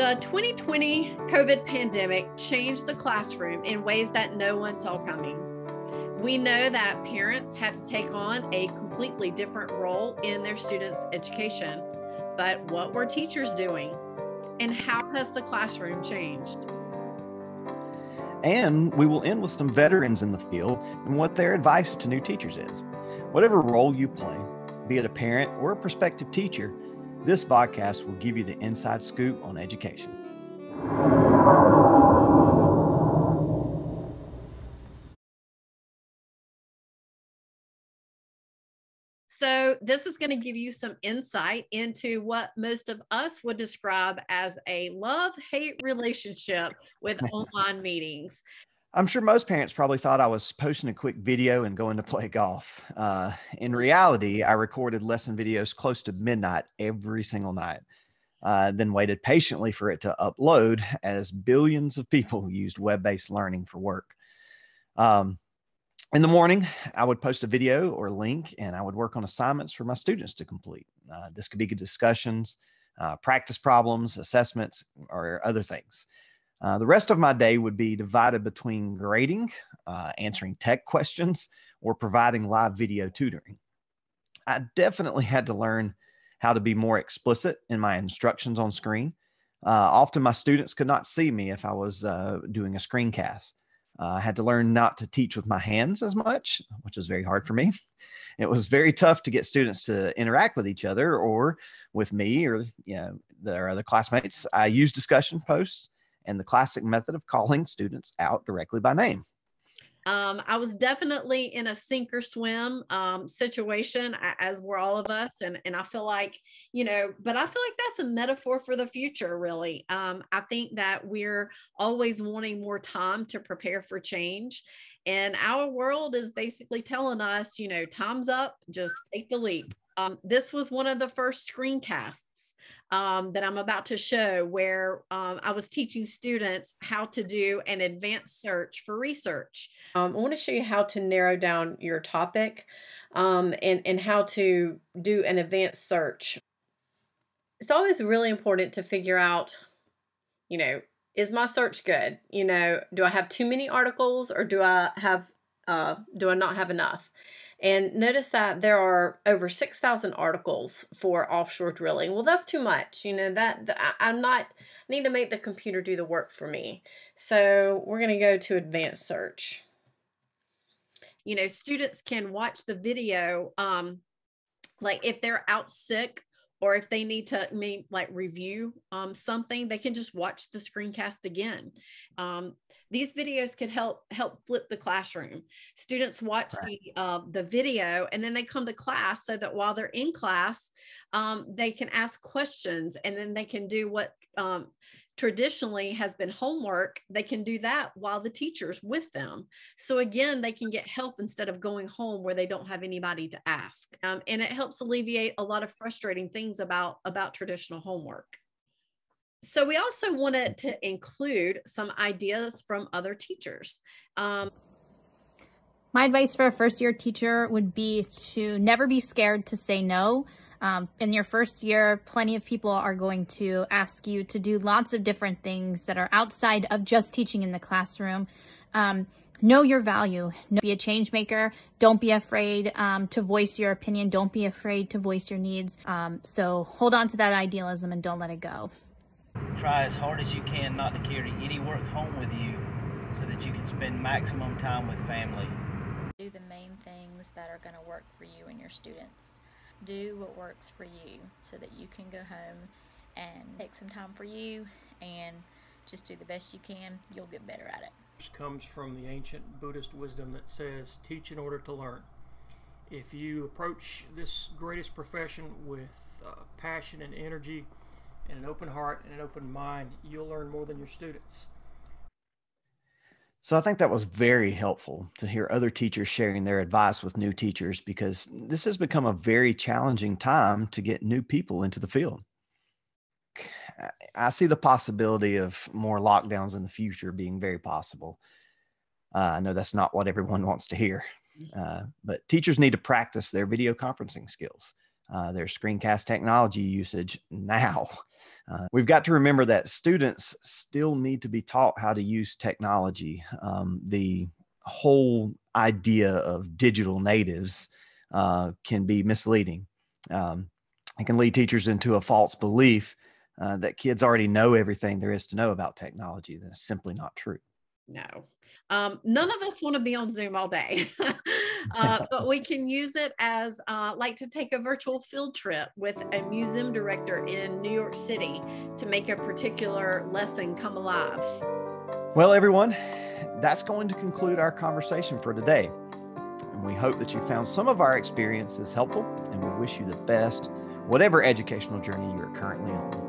The 2020 COVID pandemic changed the classroom in ways that no one saw coming. We know that parents had to take on a completely different role in their students' education. But what were teachers doing? And how has the classroom changed? And we will end with some veterans in the field and what their advice to new teachers is. Whatever role you play, be it a parent or a prospective teacher, this podcast will give you the inside scoop on education. So this is going to give you some insight into what most of us would describe as a love-hate relationship with online meetings. I'm sure most parents probably thought I was posting a quick video and going to play golf. In reality, I recorded lesson videos close to midnight every single night, then waited patiently for it to upload as billions of people used web-based learning for work. In the morning, I would post a video or link, and I would work on assignments for my students to complete. This could be good discussions, practice problems, assessments, or other things. The rest of my day would be divided between grading, answering tech questions, or providing live video tutoring. I definitely had to learn how to be more explicit in my instructions on screen. Often my students could not see me if I was doing a screencast. I had to learn not to teach with my hands as much, which was very hard for me. It was very tough to get students to interact with each other or with me or their other classmates. I used discussion posts and the classic method of calling students out directly by name. I was definitely in a sink or swim situation, as were all of us. And I feel like, but I feel like that's a metaphor for the future, really. I think that we're always wanting more time to prepare for change. And our world is basically telling us, time's up, just take the leap. This was one of the first screencasts that I'm about to show where I was teaching students how to do an advanced search for research. I want to show you how to narrow down your topic and how to do an advanced search. It's always really important to figure out, is my search good? Do I have too many articles or do I not have enough? And notice that there are over 6,000 articles for offshore drilling. Well, that's too much. I need to make the computer do the work for me. So we're going to go to advanced search. Students can watch the video, like if they're out sick or if they need to review something, they can just watch the screencast again. These videos could help flip the classroom. Students watch the video and then they come to class so that while they're in class, they can ask questions and then they can do what traditionally has been homework. They can do that while the teacher's with them. So again, they can get help instead of going home where they don't have anybody to ask. And it helps alleviate a lot of frustrating things about traditional homework. So we also wanted to include some ideas from other teachers. My advice for a first-year teacher would be to never be scared to say no. In your first year, plenty of people are going to ask you to do lots of different things that are outside of just teaching in the classroom. Know your value. Be a change maker. Don't be afraid to voice your opinion. Don't be afraid to voice your needs. So hold on to that idealism and don't let it go. Try as hard as you can not to carry any work home with you so that you can spend maximum time with family. Do the main things that are going to work for you and your students. Do what works for you so that you can go home and take some time for you and just do the best you can. You'll get better at it. This comes from the ancient Buddhist wisdom that says, teach in order to learn. If you approach this greatest profession with passion and energy and an open heart and an open mind, you'll learn more than your students. So I think that was very helpful to hear other teachers sharing their advice with new teachers, because this has become a very challenging time to get new people into the field. I see the possibility of more lockdowns in the future being very possible. I know that's not what everyone wants to hear, but teachers need to practice their video conferencing skills. their screencast technology usage now. We've got to remember that students still need to be taught how to use technology. The whole idea of digital natives can be misleading. It can lead teachers into a false belief that kids already know everything there is to know about technology. That's simply not true. No. None of us want to be on Zoom all day, but we can use it as like to take a virtual field trip with a museum director in New York City to make a particular lesson come alive. Well, everyone, that's going to conclude our conversation for today. And we hope that you found some of our experiences helpful, and we wish you the best, whatever educational journey you are currently on.